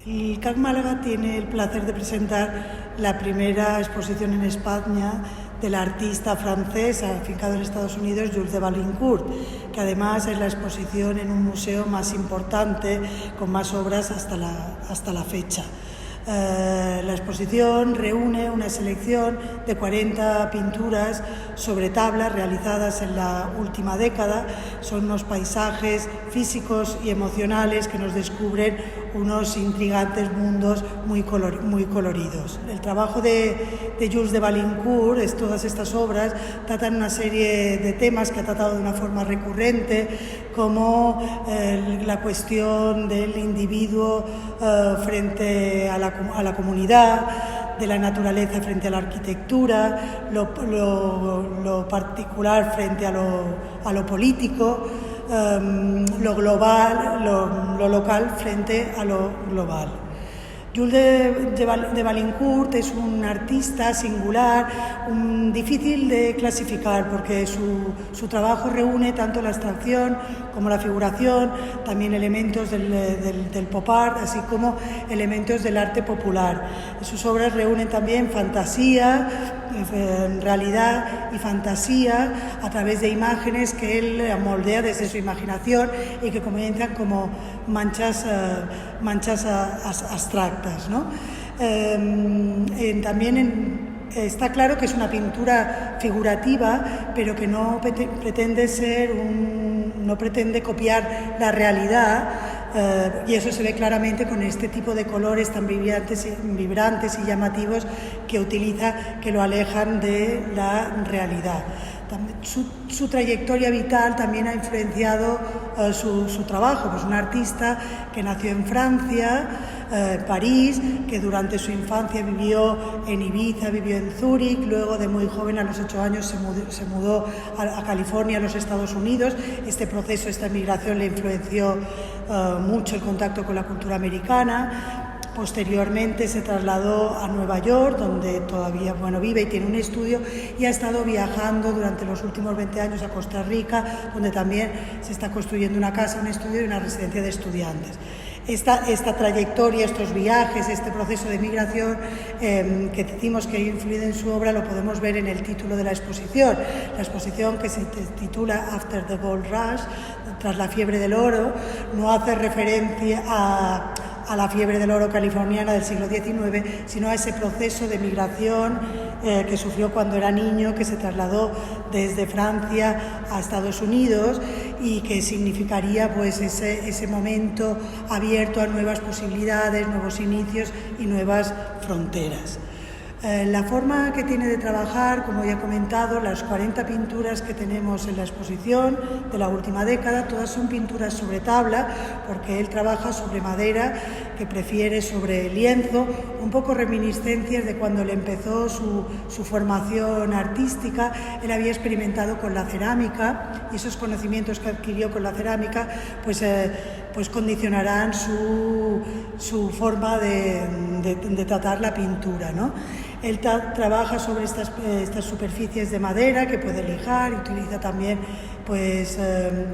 El CAC Málaga tiene el placer de presentar la primera exposición en España del artista francés afincado en Estados Unidos, Jules de Balincourt, que además es la exposición en un museo más importante, con más obras hasta la fecha. La exposición reúne una selección de 40 pinturas sobre tabla realizadas en la última década. Son unos paisajes físicos y emocionales que nos descubren unos intrigantes mundos muy coloridos. El trabajo de Jules de Balincourt, todas estas obras, tratan una serie de temas que ha tratado de una forma recurrente, como la cuestión del individuo frente a la comunidad, de la naturaleza frente a la arquitectura, lo particular frente a lo político, lo global, lo local frente a lo global. Jules de Balincourt es un artista singular, difícil de clasificar, porque su trabajo reúne tanto la abstracción como la figuración, también elementos del pop art, así como elementos del arte popular. Sus obras reúnen también fantasía, realidad y fantasía a través de imágenes que él moldea desde su imaginación y que comienzan como manchas abstractas, ¿no? Está claro que es una pintura figurativa, pero que no pretende copiar la realidad, y eso se ve claramente con este tipo de colores tan vibrantes y llamativos que utiliza, que lo alejan de la realidad. Su trayectoria vital también ha influenciado su trabajo. Pues un artista que nació en Francia, París, que durante su infancia vivió en Ibiza, vivió en Zúrich, luego de muy joven, a los 8 años, se mudó a California, a los Estados Unidos. Este proceso, esta migración, le influenció mucho el contacto con la cultura americana. Posteriormente se trasladó a Nueva York, donde todavía vive y tiene un estudio, y ha estado viajando durante los últimos 20 años a Costa Rica, donde también se está construyendo una casa, un estudio y una residencia de estudiantes. Esta trayectoria, estos viajes, este proceso de migración que decimos que ha influido en su obra, lo podemos ver en el título de la exposición. La exposición, que se titula After the Gold Rush, tras la fiebre del oro, no hace referencia a la fiebre del oro californiana del siglo XIX, sino a ese proceso de migración que sufrió cuando era niño, que se trasladó desde Francia a Estados Unidos, y que significaría pues ese momento abierto a nuevas posibilidades, nuevos inicios y nuevas fronteras. La forma que tiene de trabajar, como ya he comentado, las 40 pinturas que tenemos en la exposición de la última década, todas son pinturas sobre tabla, porque él trabaja sobre madera, que prefiere sobre lienzo, un poco reminiscencias de cuando le empezó su formación artística. Él había experimentado con la cerámica, y esos conocimientos que adquirió con la cerámica pues condicionarán su forma de tratar la pintura, ¿no? Él trabaja sobre estas superficies de madera que puede lijar, y utiliza también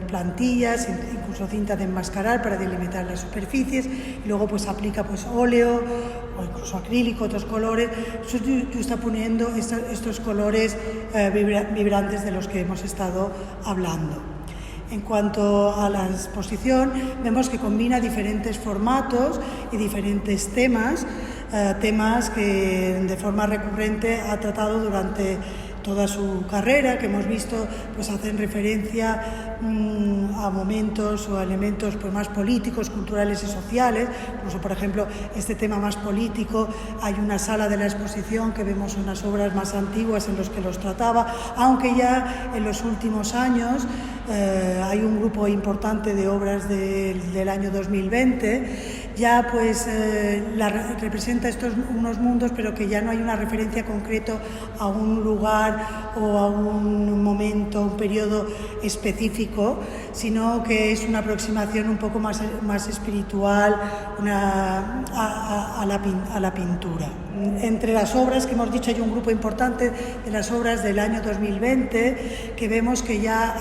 plantillas, incluso cinta de enmascarar para delimitar las superficies, y luego aplica óleo o incluso acrílico, otros colores, está poniendo estos colores vibrantes de los que hemos estado hablando. En cuanto a la exposición, vemos que combina diferentes formatos y diferentes temas que de forma recurrente ha tratado durante toda su carrera, que hemos visto hacen referencia a momentos o a elementos más políticos, culturales y sociales. Incluso, por ejemplo, este tema más político, hay una sala de la exposición que vemos unas obras más antiguas en las que los trataba, aunque ya en los últimos años hay un grupo importante de obras del año 2020, ya representa unos mundos, pero que ya no hay una referencia concreta a un lugar o a un momento, un periodo específico, sino que es una aproximación un poco más espiritual a la pintura. Entre las obras que hemos dicho, hay un grupo importante de las obras del año 2020 que vemos que ya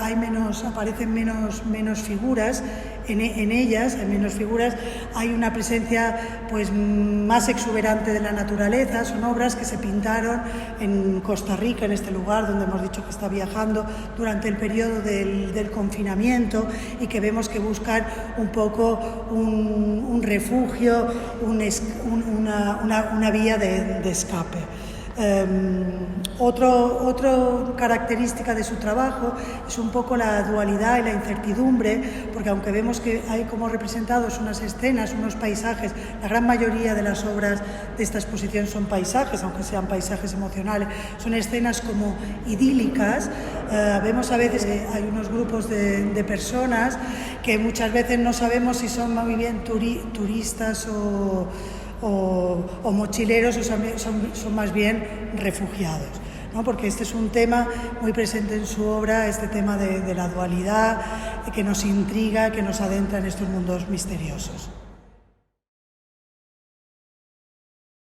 aparecen menos figuras en ellas, en menos figuras, hay una presencia pues más exuberante de la naturaleza. Son obras que se pintaron en Costa Rica, en este lugar donde hemos dicho que está viajando durante el periodo del confinamiento, y que vemos que buscan un poco un refugio, una vía de escape. Otra característica de su trabajo es un poco la dualidad y la incertidumbre, porque aunque vemos que hay como representados unas escenas, unos paisajes, la gran mayoría de las obras de esta exposición son paisajes, aunque sean paisajes emocionales, son escenas como idílicas. Vemos a veces que hay unos grupos de personas que muchas veces no sabemos si son muy bien turistas o mochileros, o son más bien refugiados, ¿no? Porque este es un tema muy presente en su obra, este tema de la dualidad, que nos intriga, que nos adentra en estos mundos misteriosos.